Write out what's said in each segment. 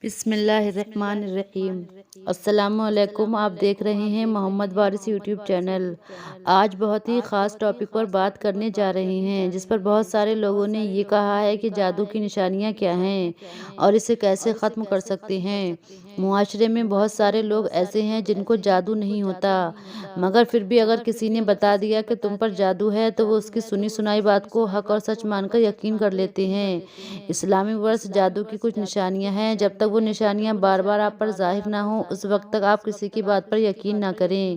بسم اللہ الرحمن الرحیم۔ السلام علیکم، آپ دیکھ رہے ہیں محمد وارث یوٹیوب چینل۔ آج بہت ہی خاص ٹاپک پر بات کرنے جا رہے ہیں، جس پر بہت سارے لوگوں نے یہ کہا ہے کہ جادو کی نشانیاں کیا ہیں اور اسے کیسے ختم کر سکتے ہیں۔ معاشرے میں بہت سارے لوگ ایسے ہیں جن کو جادو نہیں ہوتا، مگر پھر بھی اگر کسی نے بتا دیا کہ تم پر جادو ہے تو وہ اس کی سنی سنائی بات کو حق اور سچ مان کر یقین کر لیتے ہیں۔ اسلامی ورث جادو کی کچھ نشانیاں ہیں۔ جب تک وہ نشانیاں بار بار آپ پر ظاہر نہ ہوں اس وقت تک آپ کسی کی بات پر یقین نہ کریں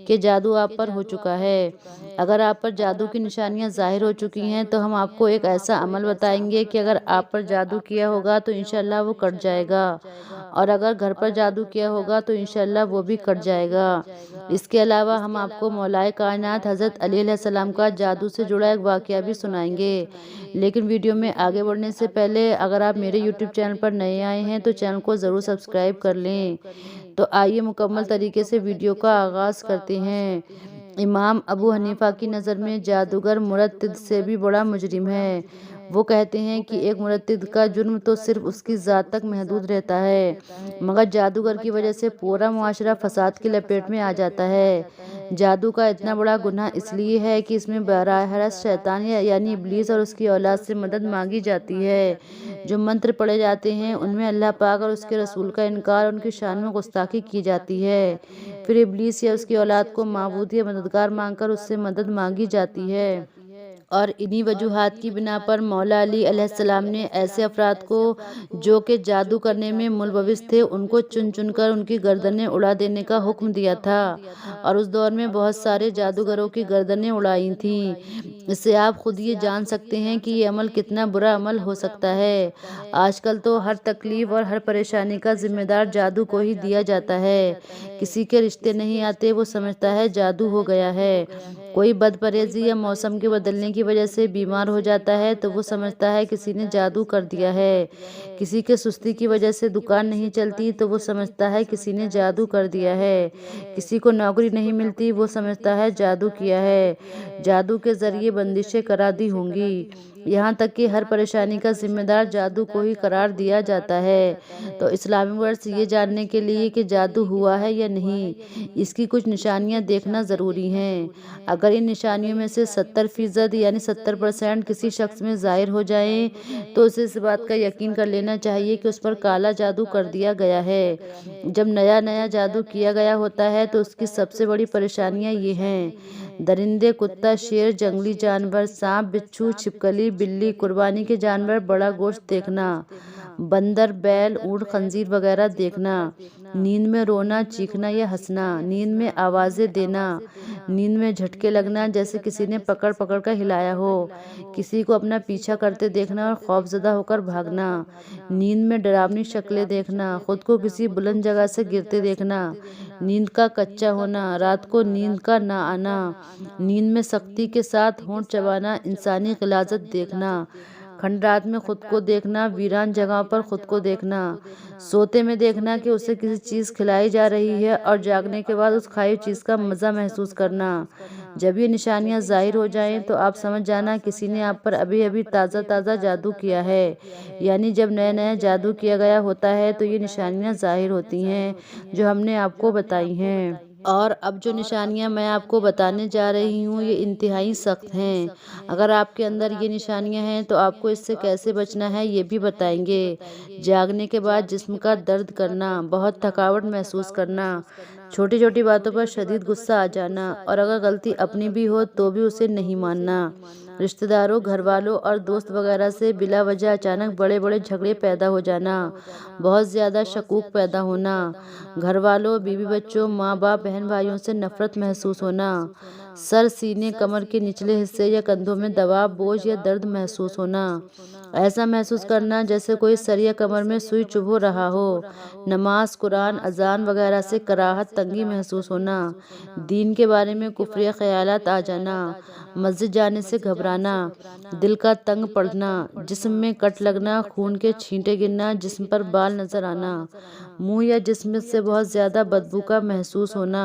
کہ جادو آپ پر ہو چکا ہے۔ اگر آپ پر جادو کی نشانیاں ظاہر ہو چکی ہیں تو ہم آپ کو ایک ایسا عمل بتائیں گے کہ اگر آپ پر جادو کیا ہوگا تو انشاءاللہ وہ کٹ جائے گا، اور اگر گھر پر جادو کیا ہوگا تو انشاءاللہ وہ بھی کٹ جائے گا۔ اس کے علاوہ ہم آپ کو مولائے کائنات حضرت علی علیہ السلام کا جادو سے جڑا ایک واقعہ بھی سنائیں گے۔ لیکن ویڈیو میں آگے بڑھنے سے پہلے اگر آپ میرے یوٹیوب چینل پر نئے آئے ہیں تو چینل کو ضرور سبسکرائب کر لیں۔ تو آئیے مکمل طریقے سے ویڈیو کا آغاز کرتے ہیں۔ امام ابو حنیفہ کی نظر میں جادوگر مرتد سے بھی بڑا مجرم ہے۔ وہ کہتے ہیں کہ ایک مرتد کا جرم تو صرف اس کی ذات تک محدود رہتا ہے، مگر جادوگر کی وجہ سے پورا معاشرہ فساد کی لپیٹ میں آ جاتا ہے۔ جادو کا اتنا بڑا گناہ اس لیے ہے کہ اس میں براہ راست شیطان یعنی ابلیس اور اس کی اولاد سے مدد مانگی جاتی ہے۔ جو منتر پڑھے جاتے ہیں ان میں اللہ پاک اور اس کے رسول کا انکار اور ان کی شان میں گستاخی کی جاتی ہے۔ پھر ابلیس یا اس کی اولاد کو معبود یا مددگار مان کر اس سے مدد مانگی جاتی ہے، اور انہی وجوہات کی بنا پر مولا علی علیہ السلام نے ایسے افراد کو جو کہ جادو کرنے میں ملوث تھے ان کو چن چن کر ان کی گردنیں اڑا دینے کا حکم دیا تھا، اور اس دور میں بہت سارے جادوگروں کی گردنیں اڑائی تھیں۔ اس سے آپ خود یہ جان سکتے ہیں کہ یہ عمل کتنا برا عمل ہو سکتا ہے۔ آج کل تو ہر تکلیف اور ہر پریشانی کا ذمہ دار جادو کو ہی دیا جاتا ہے۔ کسی کے رشتے نہیں آتے وہ سمجھتا ہے جادو ہو گیا ہے۔ کوئی بد پرہیزی یا موسم کے بدلنے کی وجہ سے بیمار ہو جاتا ہے تو وہ سمجھتا ہے کسی نے جادو کر دیا ہے۔ کسی کے سستی کی وجہ سے دکان نہیں چلتی تو وہ سمجھتا ہے کسی نے جادو کر دیا ہے۔ کسی کو نوکری نہیں ملتی وہ سمجھتا ہے جادو کیا ہے، جادو کے ذریعے بندشیں کرا دی ہوں گی۔ یہاں تک کہ ہر پریشانی کا ذمہ دار جادو کو ہی قرار دیا جاتا ہے۔ تو اسلامی ورث یہ جاننے کے لیے کہ جادو ہوا ہے یا نہیں، اس کی کچھ نشانیاں دیکھنا ضروری ہیں۔ اگر ان نشانیوں میں سے 70% یعنی 70% کسی شخص میں ظاہر ہو جائیں تو اسے اس بات کا یقین کر لینا چاہیے کہ اس پر کالا جادو کر دیا گیا ہے۔ جب نیا نیا جادو کیا گیا ہوتا ہے تو اس کی سب سے بڑی پریشانیاں یہ ہیں: درندے، کتا، شیر، جنگلی جانور، سانپ، بچھو، چھپکلی، بلی، قربانی کے جانور، بڑا گوشت دیکھنا، بندر، بیل، اونٹ، خنزیر وغیرہ دیکھنا، نیند میں رونا، چیخنا یا ہنسنا، نیند میں آوازیں دینا، نیند میں جھٹکے لگنا جیسے کسی نے پکڑ پکڑ کر ہلایا ہو، کسی کو اپنا پیچھا کرتے دیکھنا اور خوفزدہ ہو کر بھاگنا، نیند میں ڈراؤنی شکلیں دیکھنا، خود کو کسی بلند جگہ سے گرتے دیکھنا، نیند کا کچا ہونا، رات کو نیند کا نہ آنا، نیند میں سختی کے ساتھ ہونٹ چبانا، انسانی غلاظت دیکھنا، کھنڈرات میں خود کو دیکھنا، ویران جگہوں پر خود کو دیکھنا، سوتے میں دیکھنا کہ اسے کسی چیز کھلائی جا رہی ہے اور جاگنے کے بعد اس کھائی چیز کا مزہ محسوس کرنا۔ جب یہ نشانیاں ظاہر ہو جائیں تو آپ سمجھ جانا کسی نے آپ پر ابھی ابھی تازہ تازہ جادو کیا ہے، یعنی جب نیا نیا جادو کیا گیا ہوتا ہے تو یہ نشانیاں ظاہر ہوتی ہیں جو ہم نے آپ کو بتائی ہیں۔ اور اب جو نشانیاں میں آپ کو بتانے جا رہی ہوں یہ انتہائی سخت ہیں۔ اگر آپ کے اندر یہ نشانیاں ہیں تو آپ کو اس سے کیسے بچنا ہے یہ بھی بتائیں گے۔ جاگنے کے بعد جسم کا درد کرنا، بہت تھکاوٹ محسوس کرنا، چھوٹی چھوٹی باتوں پر شدید غصہ آ جانا، اور اگر غلطی اپنی بھی ہو تو بھی اسے نہیں ماننا، رشتہ داروں، گھر والوں اور دوست وغیرہ سے بلا وجہ اچانک بڑے بڑے جھگڑے پیدا ہو جانا، بہت زیادہ شکوک پیدا ہونا، گھر والوں، بیوی بچوں، ماں باپ، بہن بھائیوں سے نفرت محسوس ہونا، سر، سینے، کمر کے نچلے حصے یا کندھوں میں دباؤ، بوجھ یا درد محسوس ہونا، ایسا محسوس کرنا جیسے کوئی سر یا کمر میں سوئی چبھو رہا ہو، نماز، قرآن، اذان وغیرہ سے کراہت، تنگی محسوس ہونا، دین کے بارے میں کفری خیالات آ جانا، مسجد جانے سے گھبرانا، دل کا تنگ پڑنا، جسم میں کٹ لگنا، خون کے چھینٹے گرنا، جسم پر بال نظر آنا، منہ یا جسم سے بہت زیادہ بدبو کا محسوس ہونا،